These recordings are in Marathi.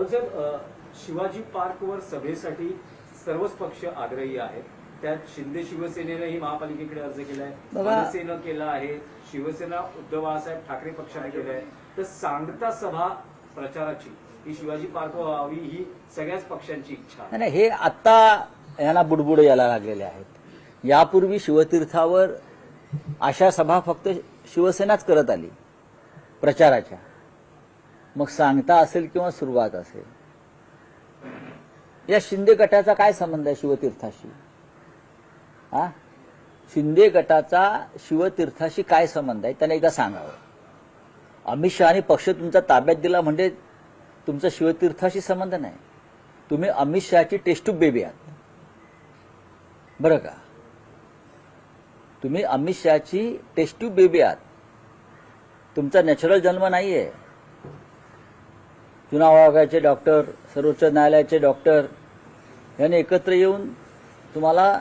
साहेब, शिवाजी पार्कवर सभेसाठी सर्वच पक्ष आग्रही आहेत. त्यात शिंदे शिवसेनेनंही महापालिकेकडे अर्ज केलाय, मनसेनं केला आहे, शिवसेना उद्धव बाळासाहेब ठाकरे पक्षाने केलाय. तर सांगता सभा प्रचाराची ही शिवाजी पार्कवर व्हावी ही सगळ्याच पक्षांची इच्छा आहे. नाही, हे आता यांना बुडबुड यायला लागलेले आहेत. यापूर्वी शिवतीर्थावर अशा सभा फक्त शिवसेनाच करत आली प्रचाराच्या. मग सांगता असेल किंवा सुरुवात असेल, या शिंदे गटाचा काय संबंध आहे शिवतीर्थाशी? हा, शिंदे गटाचा शिवतीर्थाशी काय संबंध आहे त्याने एकदा सांगावं. अमित शहानी पक्ष तुमचा ताब्यात दिला म्हणजे तुमचा शिवतीर्थाशी संबंध नाही. तुम्ही अमित शहाची टेस्ट्यूब बेबी आहात, बरं का? तुम्ही अमित शहाची टेस्ट्यूब बेबी आहात. तुमचा नॅचरल जन्म नाहीये. चुनाव आयोगाचे डॉक्टर, सर्वोच्च न्यायालयाचे डॉक्टर यांनी एकत्र येऊन तुम्हाला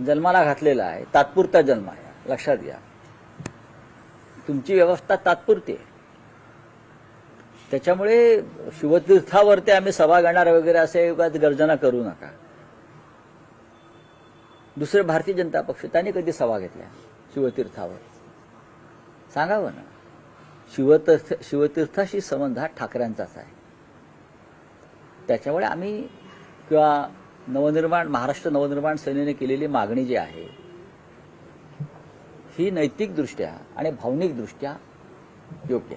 जन्माला घातलेला आहे. तात्पुरता जन्म आहे, लक्षात घ्या. तुमची व्यवस्था तात्पुरती आहे. त्याच्यामुळे शिवतीर्थावरती आम्ही सभा घेणार वगैरे असे गर्जना करू नका. दुसरे भारतीय जनता पक्ष त्यांनी कधी सभा घेतल्या शिवतीर्थावर? सांगावं ना. शिवतीर्थाशी संबंध हा ठाकरेंचाच आहे. त्याच्यामुळे आम्ही किंवा महाराष्ट्र नवनिर्माण सेनेने केलेली मागणी जी आहे ही नैतिकदृष्ट्या आणि भावनिकदृष्ट्या योग्य आहे.